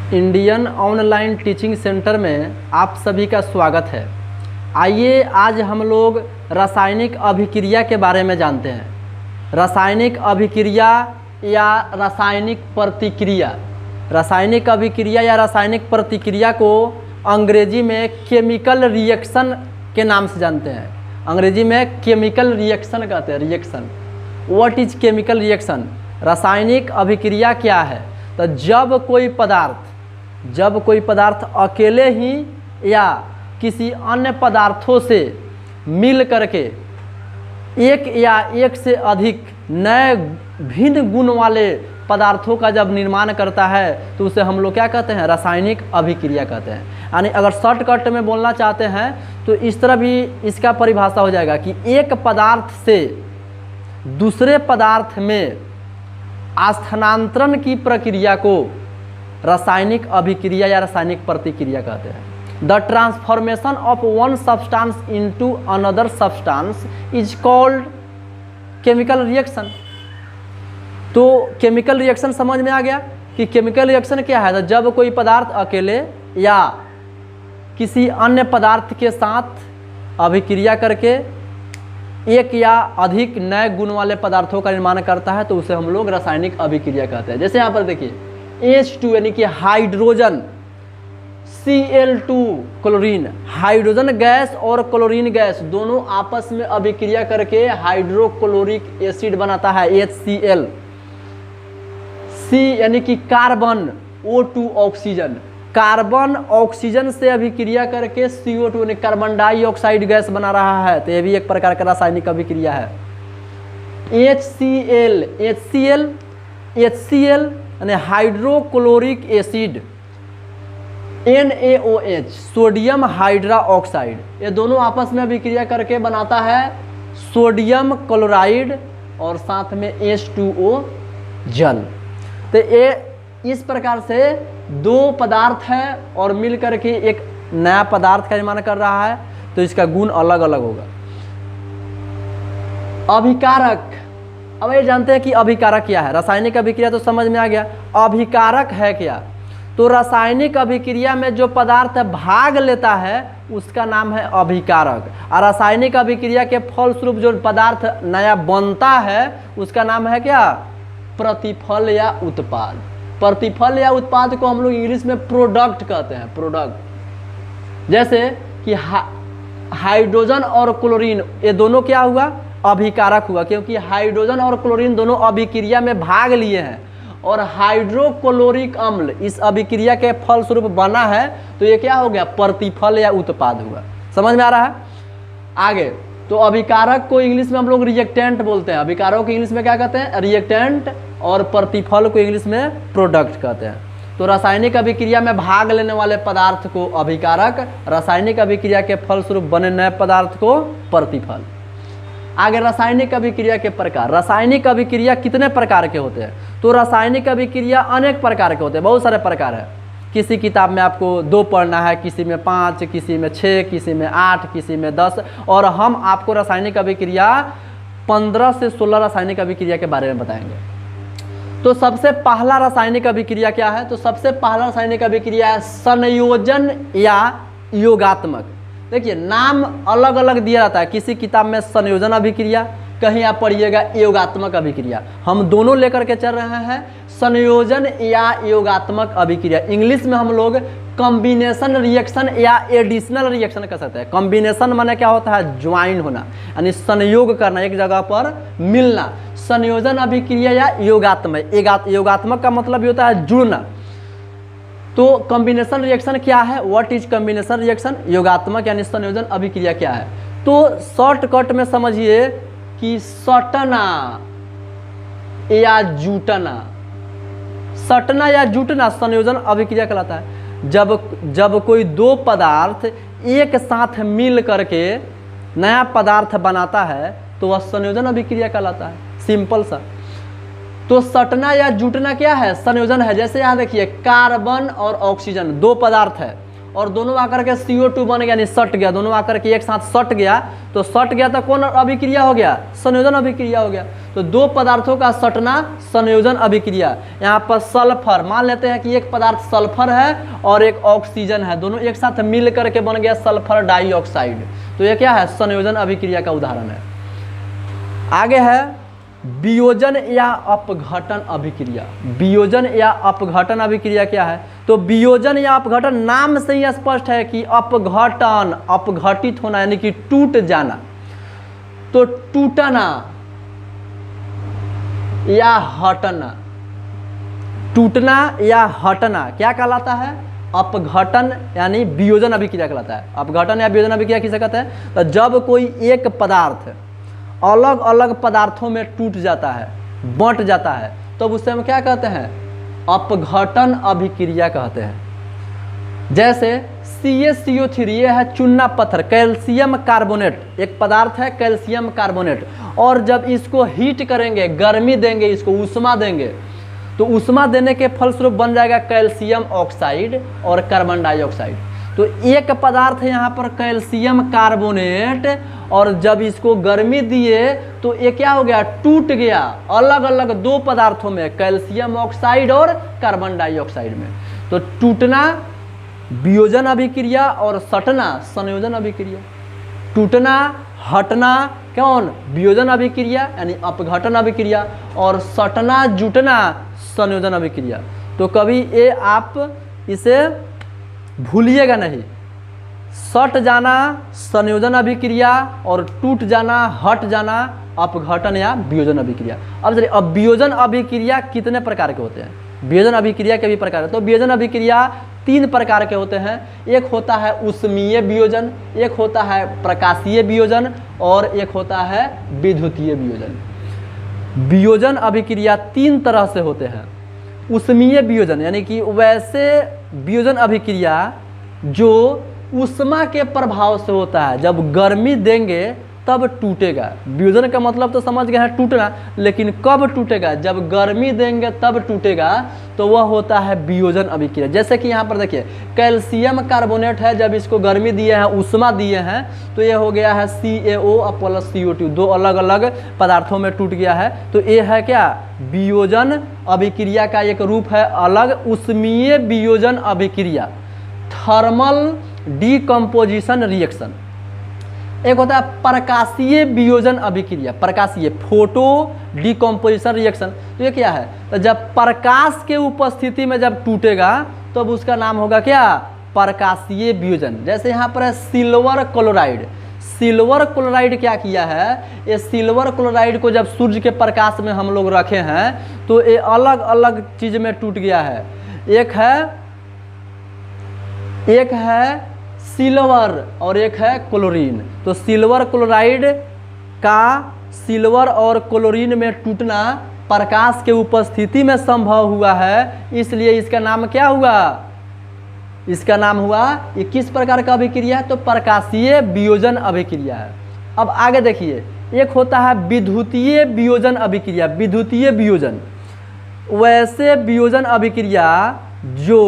Indian online teaching centre में आप सभी का स्वागत है। आइए आज हम लोग रासायनिक अभिक्रिया के बारे में जानते हैं। रासायनिक अभिक्रिया या रासायनिक प्रतिक्रिया, रासायनिक अभिक्रिया या रासायनिक प्रतिक्रिया को अंग्रेजी में केमिकल रिएक्शन के नाम से जानते हैं। अंग्रेजी में केमिकल रिएक्शन कहते हैं। Reaction, what is chemical reaction? रासायनिक अभिक्रिया क्या है? तो जब कोई पदार्थ अकेले ही या किसी अन्य पदार्थों से मिल करके एक या एक से अधिक नए भिन्न गुण वाले पदार्थों का जब निर्माण करता है तो उसे हम लोग क्या कहते हैं? रासायनिक अभिक्रिया कहते हैं। यानी अगर शॉर्टकट में बोलना चाहते हैं तो इस तरह भी इसका परिभाषा हो जाएगा कि एक पदार्थ से दूसरे पदार्थ में स्थानांतरण की प्रक्रिया को रासायनिक अभिक्रिया या रासायनिक प्रतिक्रिया कहते हैं। The transformation of one substance into another substance is called chemical reaction. तो केमिकल रिएक्शन समझ में आ गया कि केमिकल रिएक्शन क्या है? तो जब कोई पदार्थ अकेले या किसी अन्य पदार्थ के साथ अभिक्रिया करके एक या अधिक नए गुण वाले पदार्थों का निर्माण करता है तो उसे हम लोग रासायनिक अभिक्रिया कहते हैं। जैसे यहाँ पर देखिए H2 यानी कि hydrogen, Cl2 chlorine, hydrogen gas और क्लोरीन गैस दोनों आपस में अभिक्रिया करके हाइड्रोक्लोरिक एसिड बनाता है HCl। C यानी कि carbon, O2 oxygen, carbon oxygen से अभिक्रिया करके CO2 यानी कार्बन डाइऑक्साइड गैस बना रहा है, तो यह भी एक प्रकार का रासायनिक अभिक्रिया है। HCl यानी hydrochloric acid, NaOH sodium hydra oxide, ये दोनों आपस में अभिक्रिया करके बनाता है सोडियम क्लोराइड और साथ में H2O जल। तो ये इस प्रकार से दो पदार्थ है और मिल करके एक नया पदार्थ का निर्माण कर रहा है, तो इसका गुण अलग अलग होगा। अभिकारक, अब ये जानते हैं कि अभिकारक क्या है। रासायनिक अभिक्रिया तो समझ में आ गया, अभिकारक है क्या? तो रासायनिक अभिक्रिया में जो पदार्थ भाग लेता है उसका नाम है अभिकारक, और रासायनिक अभिक्रिया के फलस्वरूप जो पदार्थ नया बनता है उसका नाम है क्या? प्रतिफल या उत्पाद। प्रतिफल या उत्पाद को हम लोग इंग्लिश में प्रोडक्ट कहते हैं। प्रोडक्ट, जैसे कि हाइड्रोजन और क्लोरीन ये दोनों क्या हुआ? अभिकारक हुआ, क्योंकि हाइड्रोजन और क्लोरीन दोनों अभिक्रिया में भाग लिए हैं और हाइड्रोक्लोरिक अम्ल इस अभिक्रिया के फलस्वरूप बना है, तो ये क्या हो गया? प्रतिफल या उत्पाद हुआ। समझ में आ रहा है? आगे तो अभिकारक को इंग्लिश में हम लोग रिएक्टेंट बोलते हैं। अभिकारक को इंग्लिश में क्या कहते हैं? रिएक्टेंट, और प्रतिफल को इंग्लिश में प्रोडक्ट कहते हैं। तो रासायनिक अभिक्रिया में भाग लेने वाले पदार्थ को अभिकारक, रासायनिक अभिक्रिया के फलस्वरूप बने नए पदार्थ को प्रतिफल। आगे रासायनिक अभिक्रिया के प्रकार। रासायनिक अभिक्रिया कितने प्रकार के होते हैं? तो रासायनिक अभिक्रिया अनेक प्रकार के होते हैं, बहुत सारे प्रकार है। किसी किताब में आपको 2 पढ़ना है, किसी में 5, किसी में 6, किसी में 8, किसी में 10, और हम आपको रासायनिक अभिक्रिया 15 से 16 रासायनिक अभिक्रिया के बारे में बताएंगे। तो सबसे पहला रासायनिक अभिक्रिया क्या है? तो सबसे पहला रासायनिक अभिक्रिया है संयोजन या योगात्मक। देखिए नाम अलग अलग दिया जाता है, किसी किताब में संयोजन अभिक्रिया, कहीं आप पढ़िएगा योगात्मक अभिक्रिया। हम दोनों लेकर के चल रहे हैं, संयोजन या योगात्मक अभिक्रिया। इंग्लिश में हम लोग कॉम्बिनेशन रिएक्शन या एडिशनल रिएक्शन कर सकते हैं। कॉम्बिनेशन माने क्या होता है? ज्वाइन होना, यानी संयोग करना, एक जगह पर मिलना। संयोजन अभिक्रिया या योगात्मक, योगात्मक का मतलब ये होता है जुड़ना। तो कॉम्बिनेशन रिएक्शन क्या है? What is combination reaction? योगात्मक यानी संयोजन अभिक्रिया क्या है? तो शॉर्टकट में समझिए कि सटना या जुटना, सटना या जुटना संयोजन अभिक्रिया कहलाता है। जब कोई दो पदार्थ एक साथ मिल करके नया पदार्थ बनाता है तो वह संयोजन अभिक्रिया कहलाता है। सिंपल सा। तो सटना या जुटना क्या है? संयोजन है। जैसे यहाँ देखिए कार्बन और ऑक्सीजन दो पदार्थ है और दोनों आकर के CO2 बन गया, यानी सट गया, दोनों आकर के एक साथ सट गया, तो सट गया तो कौन अभिक्रिया हो गया? संयोजन अभिक्रिया हो गया। तो दो पदार्थों का सटना संयोजन अभिक्रिया। यहाँ पर सल्फर, मान लेते हैं कि एक पदार्थ सल्फर है और एक ऑक्सीजन है, दोनों एक साथ मिल करके बन गया सल्फर डाइऑक्साइड, तो ये क्या है? संयोजन अभिक्रिया का उदाहरण है। आगे है वियोजन या अपघटन अभिक्रिया। वियोजन या अपघटन अभिक्रिया क्या है? तो वियोजन या अपघटन नाम से ही स्पष्ट है कि अपघटन, अपघटित होना यानी कि टूट जाना। तो टूटना या हटना, टूटना या हटना क्या कहलाता है? अपघटन यानी वियोजन अभिक्रिया कहलाता है। अपघटन या वियोजन अभिक्रिया किसे कहते हैं? तो जब कोई एक पदार्थ अलग अलग पदार्थों में टूट जाता है, बंट जाता है, तो उसे हम क्या कहते हैं? अपघटन अभिक्रिया कहते हैं। जैसे CaCO3 ये है चूना पत्थर, कैल्शियम कार्बोनेट, एक पदार्थ है कैल्शियम कार्बोनेट, और जब इसको हीट करेंगे, गर्मी देंगे, इसको उष्मा देंगे, तो उष्मा देने के फलस्वरूप बन जाएगा कैल्शियम ऑक्साइड और कार्बन डाइऑक्साइड। तो एक पदार्थ है यहाँ पर कैल्शियम कार्बोनेट, और जब इसको गर्मी दिए तो ये क्या हो गया? टूट गया अलग अलग दो पदार्थों में, कैल्शियम ऑक्साइड और कार्बन डाइऑक्साइड में। तो टूटना वियोजन अभिक्रिया और सटना संयोजन अभिक्रिया। टूटना हटना कौन? वियोजन अभिक्रिया यानी अपघटन अभिक्रिया, और सटना जुटना संयोजन अभिक्रिया। तो कभी ये आप इसे भूलिएगा नहीं। सट जाना संयोजन अभिक्रिया और टूट जाना, हट जाना अपघटन या वियोजन अभिक्रिया। अब चलिए, अब वियोजन अभिक्रिया कितने प्रकार के होते हैं? वियोजन अभिक्रिया के भी प्रकार है। तो वियोजन अभिक्रिया 3 प्रकार के होते हैं। एक होता है उष्मीय वियोजन, एक होता है प्रकाशीय वियोजन, और एक होता है विद्युतीय वियोजन। वियोजन अभिक्रिया 3 तरह से होते हैं। उष्मीय वियोजन यानी कि वैसे वियोजन अभिक्रिया जो उष्मा के प्रभाव से होता है, जब गर्मी देंगे तब टूटेगा। वियोजन का मतलब तो समझ गए हैं टूटना, लेकिन कब टूटेगा? जब गर्मी देंगे तब टूटेगा, तो वह होता है वियोजन अभिक्रिया। जैसे कि यहाँ पर देखिए कैल्शियम कार्बोनेट है, जब इसको गर्मी दिए हैं, उष्मा दिए हैं, तो ये हो गया है CaO प्लस CO2, दो अलग अलग पदार्थों में टूट गया है। तो ये है क्या? वियोजन अभिक्रिया का एक रूप है अलग, उष्मीय वियोजन अभिक्रिया, थर्मल डिकम्पोजिशन रिएक्शन। एक होता है प्रकाशीय वियोजन अभिक्रिया, प्रकाशीय फोटो डिकम्पोजिशन रिएक्शन। तो ये क्या है? तो जब प्रकाश के उपस्थिति में जब टूटेगा तो अब उसका नाम होगा क्या? प्रकाशीय वियोजन। जैसे यहाँ पर है सिल्वर क्लोराइड। सिल्वर क्लोराइड क्या किया है? ये सिल्वर क्लोराइड को जब सूर्य के प्रकाश में हम लोग रखे हैं तो ये अलग अलग चीज में टूट गया है। एक है सिल्वर और एक है क्लोरीन। तो सिल्वर क्लोराइड का सिल्वर और क्लोरीन में टूटना प्रकाश के उपस्थिति में संभव हुआ है, इसलिए इसका नाम क्या हुआ? इसका नाम हुआ, ये किस प्रकार का अभिक्रिया है? तो प्रकाशीय वियोजन अभिक्रिया है। अब आगे देखिए, एक होता है विद्युतीय वियोजन अभिक्रिया। विद्युतीय वियोजन वैसे वियोजन अभिक्रिया जो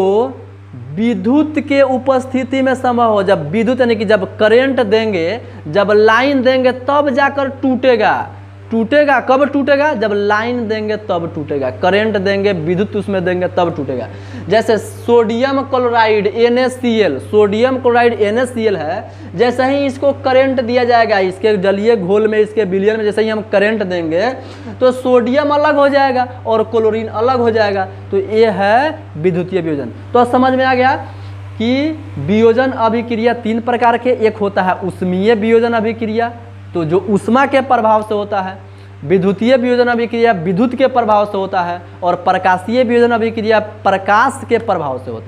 विद्युत के उपस्थिति में संभव हो। जब विद्युत यानी कि जब करंट देंगे, जब लाइन देंगे तब जाकर टूटेगा। टूटेगा कब टूटेगा? जब लाइन देंगे तब टूटेगा। करंट देंगे, विद्युत उसमें देंगे तब टूटेगा। जैसे sodium chloride NaCl, sodium chloride NaCl है, जैसे ही इसको करंट दिया जाएगा, इसके जलीय घोल में, इसके विलयन में जैसे ही हम करंट देंगे तो सोडियम अलग हो जाएगा और क्लोरीन अलग हो जाएगा। तो ये है विद्युतीय वियोजन। तो समझ में आ गया कि वियोजन अभिक्रिया 3 प्रकार के। एक होता है उष्मीय वियोजन अभिक्रिया, तो जो उष्मा के प्रभाव से होता है। विद्युतीय वियोजन अभिक्रिया विद्युत के प्रभाव से होता है, और प्रकाशीय वियोजन अभिक्रिया प्रकाश के प्रभाव से होता है।